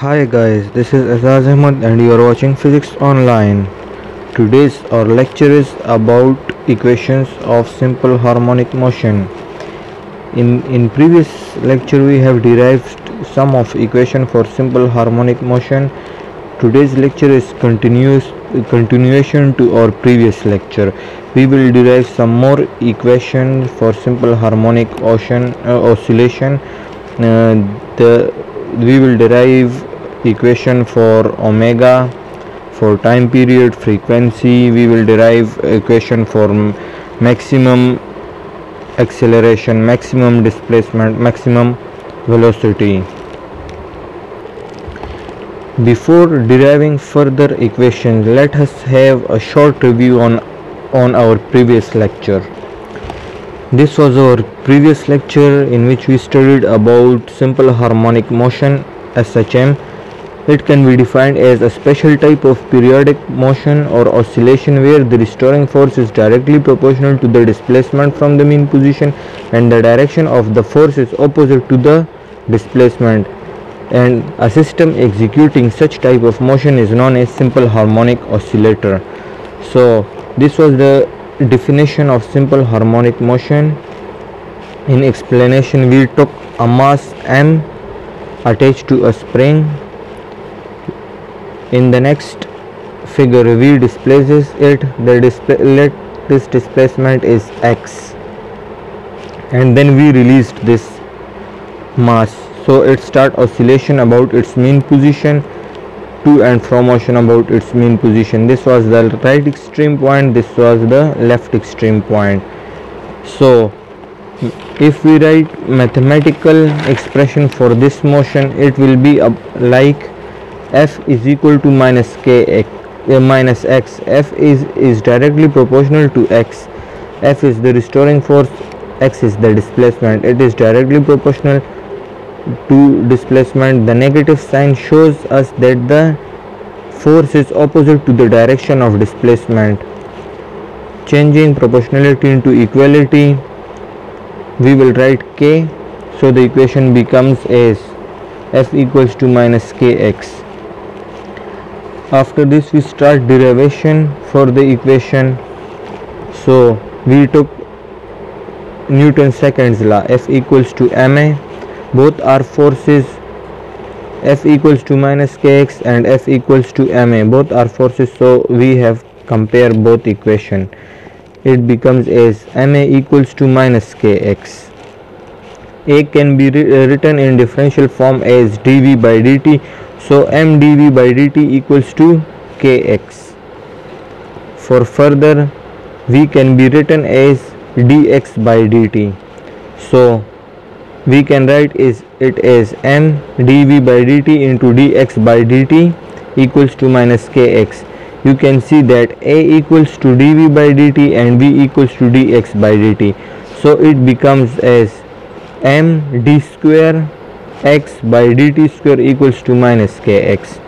Hi guys, this is Azaz Ahmad and you are watching Physics Online. Today's our lecture is about equations of simple harmonic motion. In previous lecture we have derived some of equation for simple harmonic motion. Today's lecture is continuation to our previous lecture. We will derive some more equation for simple harmonic oscillation. We will derive equation for omega, for time period, frequency. We will derive equation for maximum acceleration, maximum displacement, maximum velocity. Before deriving further equations, let us have a short review on our previous lecture. This was our previous lecture in which we studied about simple harmonic motion SHM. It can be defined as a special type of periodic motion or oscillation where the restoring force is directly proportional to the displacement from the mean position and the direction of the force is opposite to the displacement, and a system executing such type of motion is known as simple harmonic oscillator. So this was the definition of simple harmonic motion. In explanation, we took a mass m attached to a spring. In the next figure v displaces it. Let this displacement is x, and then we released this mass, so it start oscillation about its mean position, to and from motion about its mean position. This was the right extreme point, this was the left extreme point. So if we write mathematical expression for this motion, it will be like f is equal to minus x. F is directly proportional to x. F is the restoring force, x is the displacement. It is directly proportional to displacement. The negative sign shows us that the force is opposite to the direction of displacement. Changing proportionality into equality, we will write k, so the equation becomes as f equals to minus kx. After this we start derivation for the equation. So we took Newton's second law, F equals to ma. Both are forces, F equals to minus kx and F equals to ma. Both are forces, so we have compare both equation. It becomes as ma equals to minus kx. A can be written in differential form as dv by dt. So m dv by dt equals to kx. For further, v can be written as dx by dt. So we can write it as m dv by dt into dx by dt equals to minus kx. You can see that a equals to dv by dt and v equals to dx by dt. So it becomes as m d square x by dt square equals to minus kx.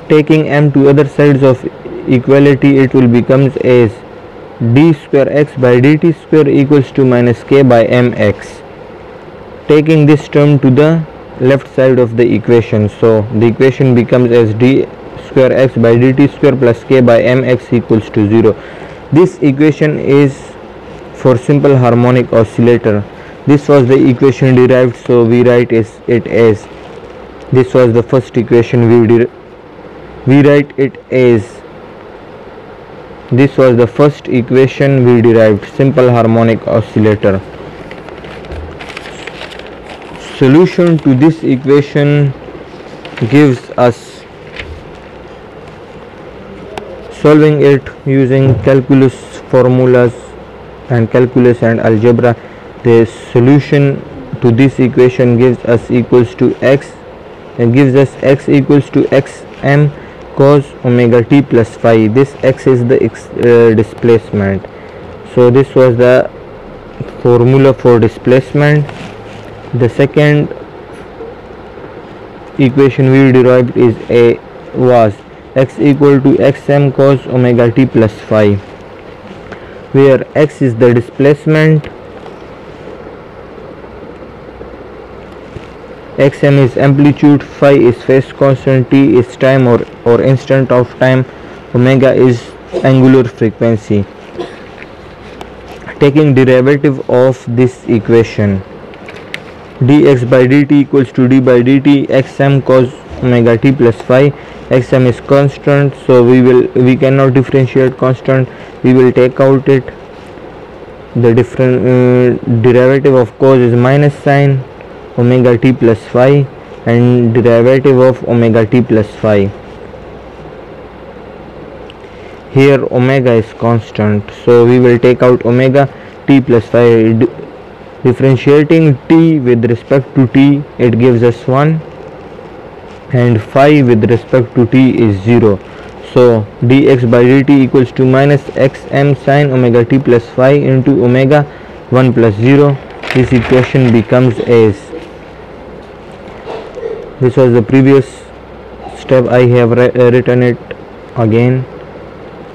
Taking m to other sides of equality, it will becomes as d square x by dt square equals to minus k by mx. Taking this term to the left side of the equation, so the equation becomes as d square x by dt square plus k by mx equals to 0. This equation is for simple harmonic oscillator. This was the equation derived, so we write it as, this was the first equation we write it as, this was the first equation we derived, simple harmonic oscillator. Solution to this equation gives us, solving it using calculus formulas and calculus and algebra, the solution to this equation gives us equals to x, and gives us x equals to xm cos omega t plus phi. This x is the displacement. So this was the formula for displacement. The second equation we derived was x equal to xm cos omega t plus phi, where x is the displacement xm is amplitude, phi is phase constant, t is time or instant of time, omega is angular frequency. Taking derivative of this equation, dx by dt equals to d by dt xm cos omega t plus phi. Xm is constant, so we cannot differentiate constant. We will take out it. The derivative of cos is minus sine omega t plus phi, and derivative of omega t plus phi. Here omega is constant, so we will take out omega t plus phi. Differentiating t with respect to t, it gives us 1, and phi with respect to t is 0. So dx by dt equals to minus xm sine omega t plus phi into omega 1 plus 0. This equation becomes as, this was the previous step, I have written it again,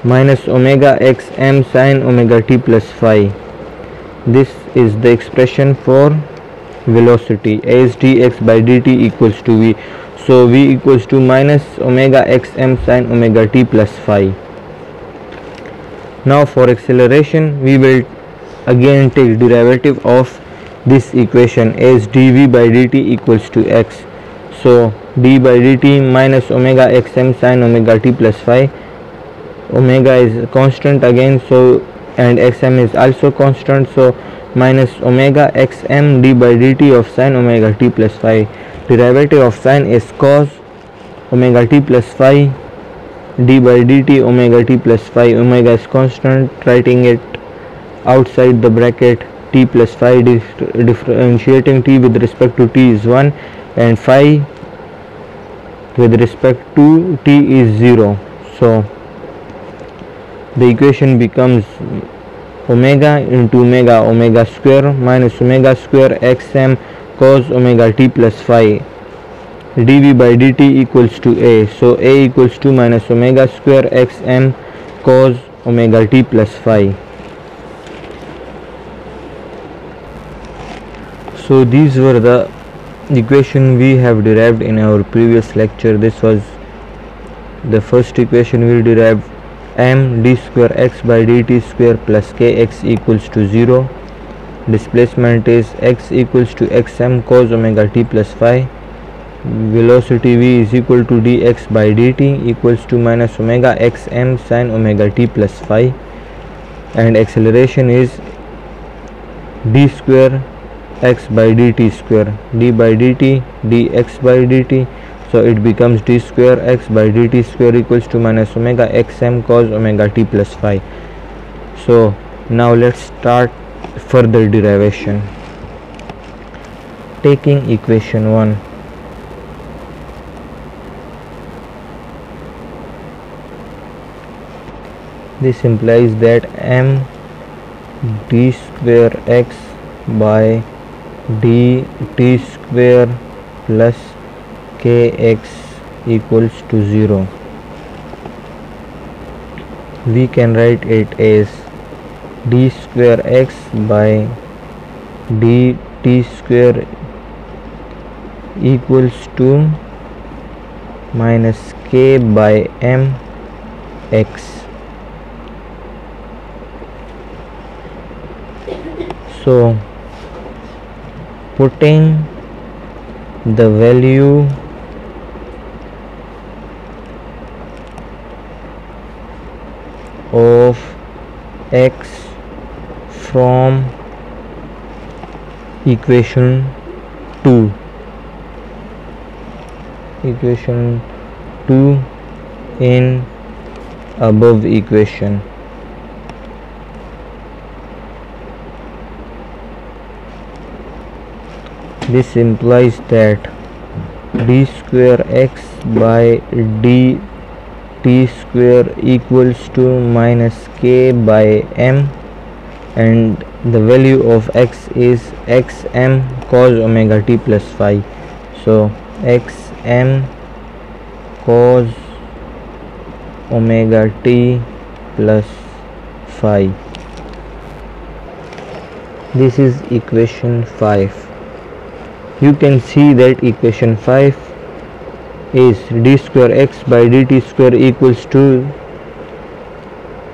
minus omega xm sine omega t plus phi. This is the expression for velocity as dx by dt equals to v. So v equals to minus omega xm sine omega t plus phi. Now for acceleration, we will again take derivative of this equation as dv by dt equals to x. So d by dt minus omega xm sine omega t plus phi. Omega is constant again, so, and xm is also constant, so minus omega xm d by dt of sine omega t plus phi. Derivative of sine is cos omega t plus phi, d by dt omega t plus phi. Omega is constant, writing it outside the bracket, t plus phi. Differentiating t with respect to t is 1, and phi with respect to t is 0. So the equation becomes omega into omega square minus omega square xm cos omega t plus phi. dv by dt equals to a, so a equals to minus omega square xm cos omega t plus phi. So these were the equation we have derived in our previous lecture. This was the first equation we derived, m d square x by dt square plus kx equals to 0. Displacement is x equals to xm cos omega t plus phi. Velocity v is equal to dx by dt equals to minus omega xm sine omega t plus phi. And acceleration is d square x by dt square, d by dt dx by dt, so it becomes d square x by dt square equals to minus omega xm cos omega t plus phi. So now let's start further derivation. Taking equation 1, this implies that m d square x by dt square plus kx equals to 0. We can write it as d square x by dt square equals to minus k by m x. So putting the value of x from equation 2 in above equation, this implies that d square x by dt square equals to minus k by m, and the value of x is xm cos omega t plus phi. So xm cos omega t plus phi. This is equation 5. you can see that equation 5 is d square x by dt square equals to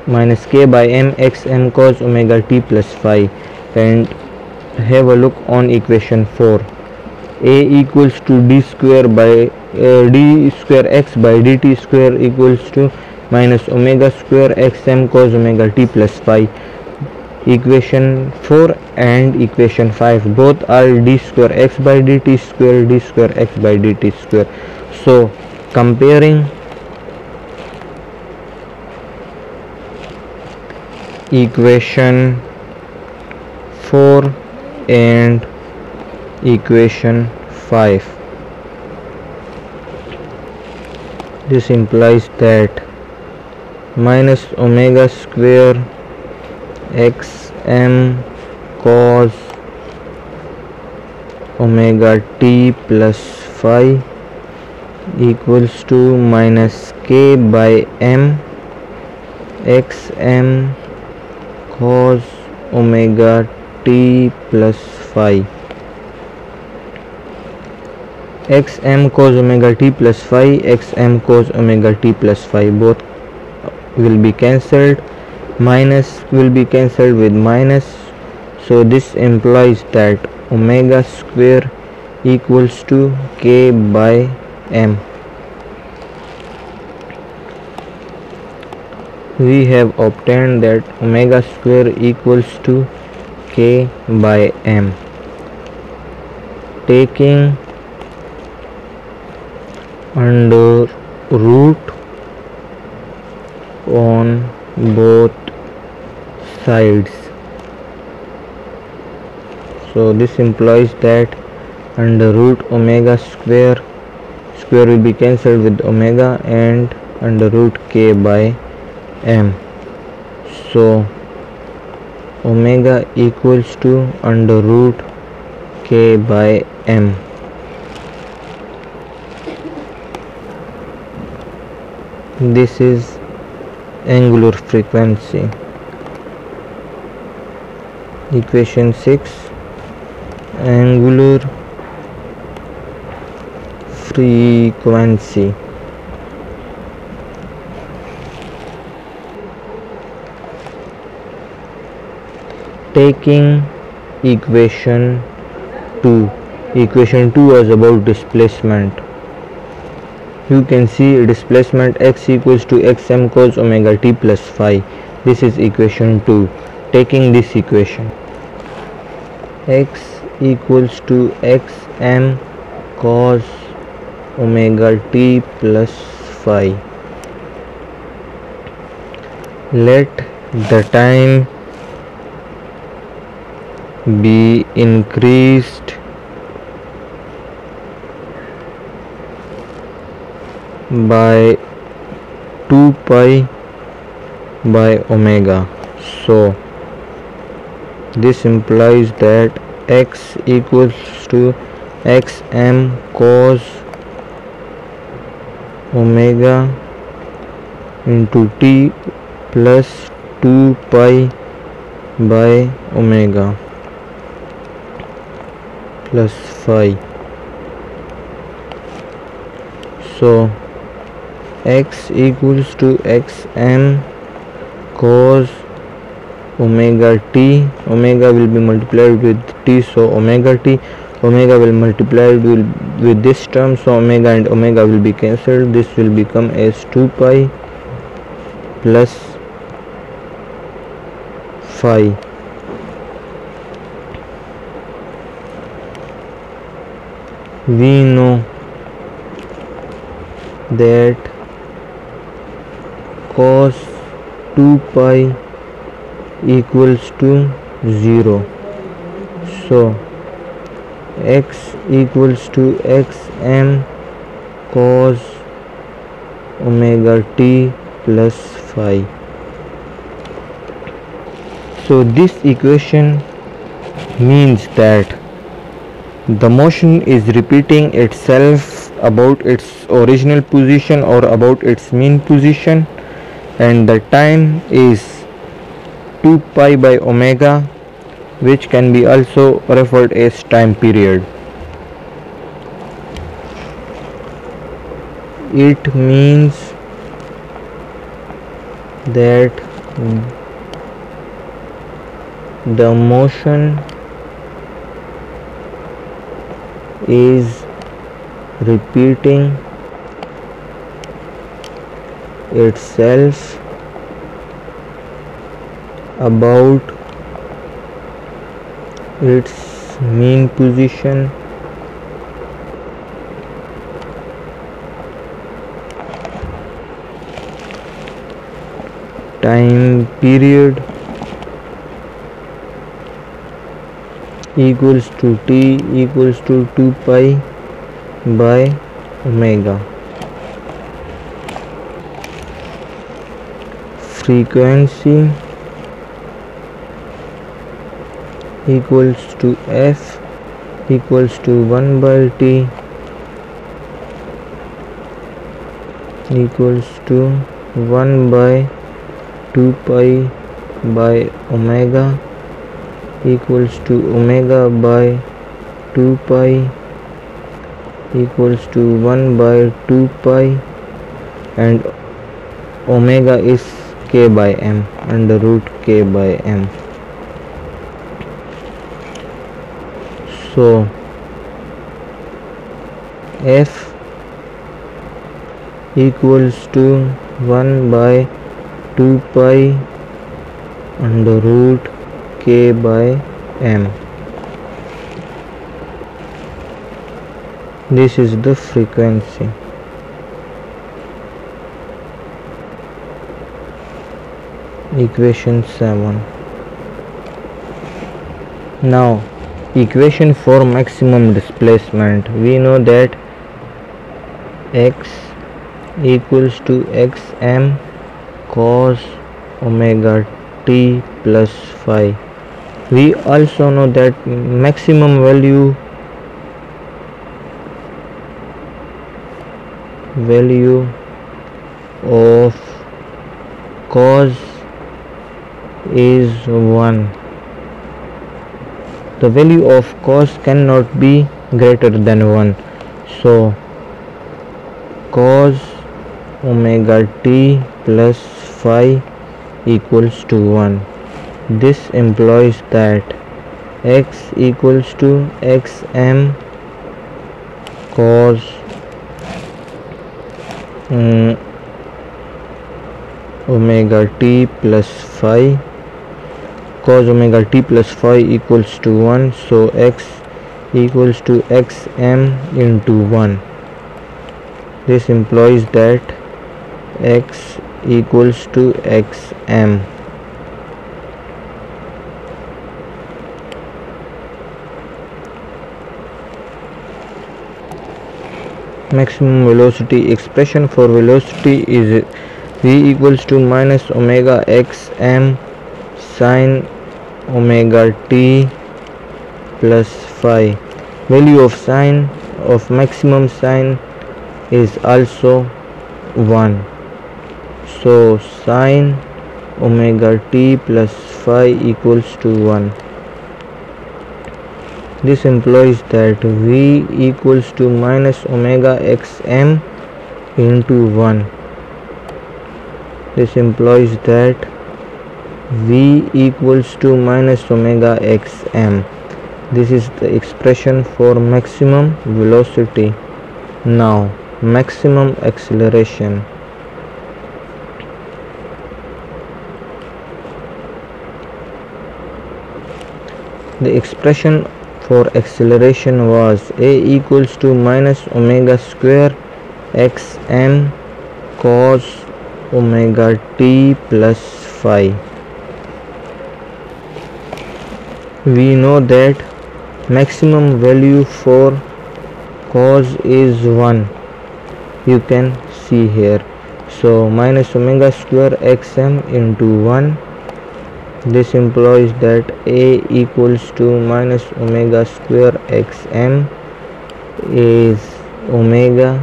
minus k by m x m cos omega t plus phi. And have a look on equation 4. A equals to d square x by dt square equals to minus omega square xm cos omega t plus phi. Equation 4 and equation 5 both are d square x by dt square, d square x by dt square. So comparing equation 4 and equation 5, this implies that minus omega square xm cos omega t plus phi equals to minus k by m xm cos omega t plus phi. xm cos omega t plus phi, xm cos omega t plus phi both will be cancelled, minus will be cancelled with minus, so this implies that omega square equals to k by m. We have obtained that omega square equals to k by m. Taking under root on both sides, so this implies that under root omega square will be cancelled with omega and under root k by m, so omega equals to under root k by m. This is angular frequency. Equation 6, angular frequency. Taking equation 2. Equation 2 was about displacement. You can see displacement x equals to xm cos omega t plus phi. This is equation 2. Taking this equation, x equals to xm cos omega t plus phi. Let the time be increased by 2 pi by omega, so this implies that x equals to xm cos omega into t plus 2 pi by omega plus phi. So x equals to xm cos omega t, omega will be multiplied with t, so omega t, omega will multiply with this term, so omega and omega will be cancelled. This will become as 2 pi plus phi. We know that cos 2 pi equals to 0, so x equals to xm cos omega t plus phi. So this equation means that the motion is repeating itself about its original position or about its mean position, and the time is 2 pi by omega, which can be also referred as time period. it means that the motion is repeating itself about its mean position time period equals to t equals to 2 pi by omega. Frequency equals to f equals to 1 by t equals to 1 by 2 pi by omega equals to omega by 2 pi equals to 1 by 2 pi, and omega is k by m, under root k by m. So f equals to 1 by 2 pi under root k by m. This is the frequency. Equation 7. Now equation for maximum displacement. We know that x equals to xm cos omega t plus phi. We also know that maximum value of cos is 1. The value of cos cannot be greater than 1. So cos omega t plus phi equals to 1. This implies that x equals to xm cos omega t plus phi. Cos omega t plus phi equals to 1. So x equals to xm into 1. This implies that x equals to xm. Maximum velocity expression for velocity is v equals to minus omega xm sine omega t plus phi. Value of sine of maximum sine is also 1. So sine omega t plus phi equals to 1. This implies that v equals to minus omega xm into 1. This implies that v equals to minus omega xm. This is the expression for maximum velocity. Now maximum acceleration. The expression for acceleration was a equals to minus omega square xm cos omega t plus phi. We know that maximum value for cos is 1. You can see here. So minus omega square xm into 1. This implies that a equals to minus omega square xm is omega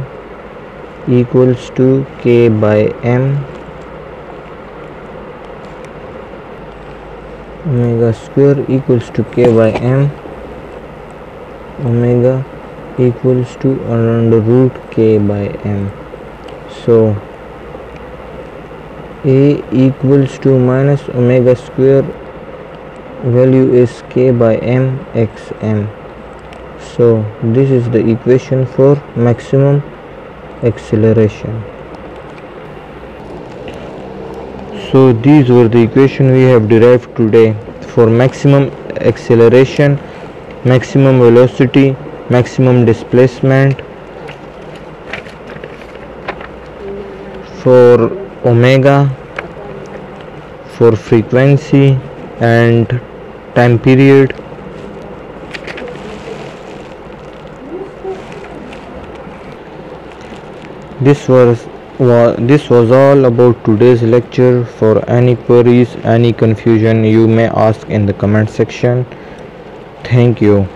equals to k by m. Omega square equals to k by m. Omega equals to under root k by m. So A equals to minus omega square, value is k by m x m. So this is the equation for maximum acceleration. So these were the equation we have derived today for maximum acceleration, maximum velocity, maximum displacement, for omega, for frequency and time period. This was all about today's lecture. For any queries, any confusion, you may ask in the comment section. Thank you.